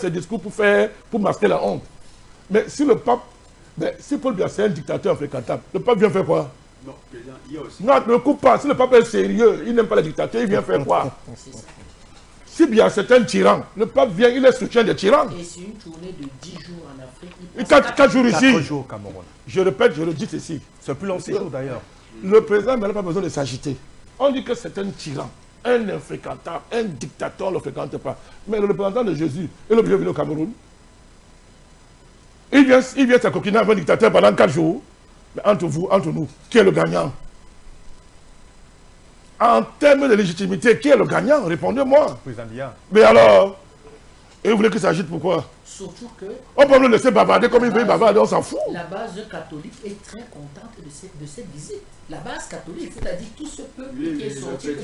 ses discours pour masquer la honte. Mais si le pape, si Paul Biya c'est un dictateur infréquentable, le pape vient faire quoi? Non, président, il y a aussi... Non, ne coupe pas. Si le pape est sérieux, il n'aime pas les dictateurs, il vient faire quoi? Si bien c'est un tyran, le pape vient, il est soutien des tyrans. Et c'est une tournée de 10 jours en Afrique. Et 4 jours ici. 4 jours au Cameroun. Je répète, je le dis ceci. C'est plus long séjour d'ailleurs. Le président n'a pas besoin de s'agiter. On dit que c'est un tyran, un infréquentable, un dictateur, on ne le fréquente pas. Mais le représentant de Jésus, il est obligé de venir au Cameroun. Il vient s'acoquiner avec un dictateur pendant 4 jours. Mais entre vous, entre nous, qui est le gagnant? En termes de légitimité, qui est le gagnant? Répondez-moi. Président Biya. Mais alors, et vous voulez qu'il s'agite pourquoi? Surtout que... On peut le laisser bavarder comme il veut bavarder, on s'en fout. La base catholique est très contente de cette visite. La base catholique, c'est-à-dire tout ce peuple qui est sorti de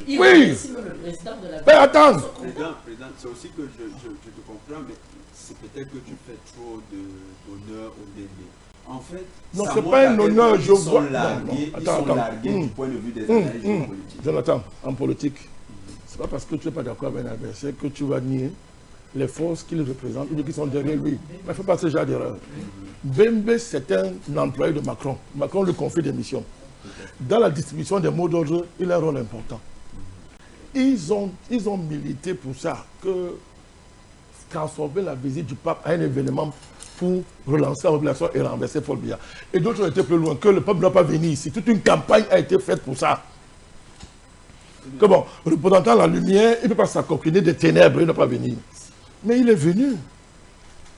il oui. remercie même le président de la Mais attends. Président, c'est aussi que je te comprends, mais c'est peut-être que tu fais trop d'honneur au bébé. En fait, non, c'est pas un honneur, je vois. Ils sont largués du point de vue des analyses politiques. Jonathan, en politique, c'est pas parce que tu n'es pas d'accord avec un adversaire que tu vas nier les forces qu'il représente ou qui sont derrière lui. Mais il ne faut pas ce genre d'erreur. Bembe, c'est un employé de Macron. Macron lui confie des missions. Dans la distribution des mots d'ordre, il a un rôle important. Ils ont milité pour ça, que transformer la visite du pape à un événement pour relancer la population et renverser Paul Biya. Et d'autres ont été plus loin, que le peuple ne doit pas venir ici. Toute une campagne a été faite pour ça. Que bon, le représentant de la lumière, il ne peut pas s'accoquiner des ténèbres, il ne doit pas venir. Mais il est venu.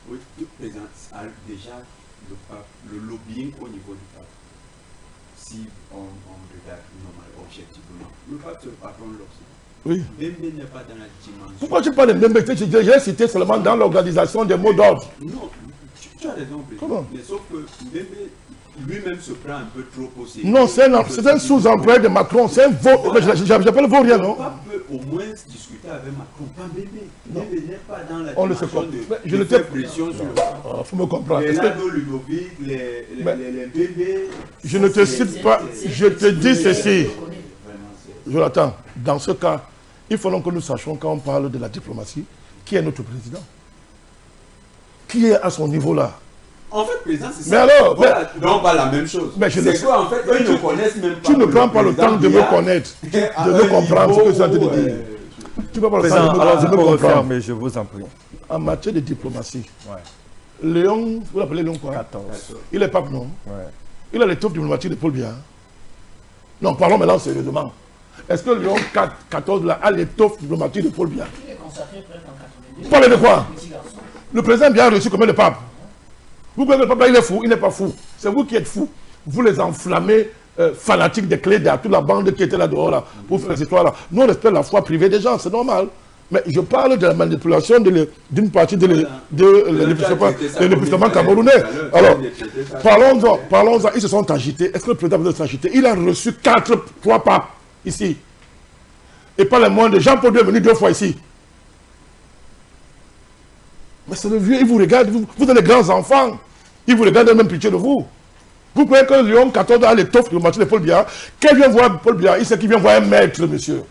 Oui, le président a déjà le pape, le lobbying au niveau du pape. Si on regarde normalement, objectivement, le pape c'est le patron de l'Occident. Oui. Bembe n'est pas dans la dimension. Pourquoi tu parles de Bembe? J'ai cité seulement dans l'organisation des mots d'ordre. Non, tu as raison, président. Comment? Mais sauf que Bembe lui-même se prend un peu trop au sérieux. Non, c'est un sous-employé de Macron. C'est un vaut. J'appelle vaurien, non? Le pape peut au moins discuter avec Macron, pas Bembe. Bembe n'est pas dans la On le sait dimension pas. de faire pression sur le pape. Il faut me comprendre. Les Lado Ludovic, les Bembe... Je ne te cite pas, je te dis ceci. Jonathan, dans ce cas, il faut donc que nous sachions, quand on parle de la diplomatie, qui est notre président? Qui est à son niveau là? En fait, président, c'est ça. Mais alors, voilà, donc pas la même chose. C'est quoi, en fait, eux ne connaissent même pas. Tu ne prends pas le temps de me connaître, de me comprendre ce que je suis en train de dire. Tu ne prends pas le temps de me comprendre. Mais je vous en prie. En matière de diplomatie, Ouais. Léon, vous l'appelez Léon quoi? 14. Il est pape, non? Ouais. Il a l'étoffe diplomatique de Paul Biya. Non, parlons maintenant sérieusement. Est-ce que Léon 14 là, a l'étoffe diplomatique de Paul Biya? Il est consacré presque en 82. Parlez de quoi? Petit garçon. Le président Biya a reçu combien de papes? Vous croyez que le pape là, il est fou? Il n'est pas fou. C'est vous qui êtes fou. Vous les enflammez fanatiques des clés de toute la bande qui était là dehors là, pour faire ces histoires-là. Nous, on respecte la foi privée des gens, c'est normal. Mais je parle de la manipulation d'une partie de l'épuisement camerounais. Alors, parlons-en. Ils se sont agités. Est-ce que le président veut s'agiter? Il a reçu 3 papes ici. Et pas les moins de Jean-Paul II est venu 2 fois ici. Mais c'est le vieux, il vous regarde, vous êtes les grands enfants. Il vous regarde même pitié de vous. Vous croyez que Léon XIV a l'étoffe de Paul Biya? Quand il vient voir Paul Biya, il sait qu'il vient voir un maître, monsieur.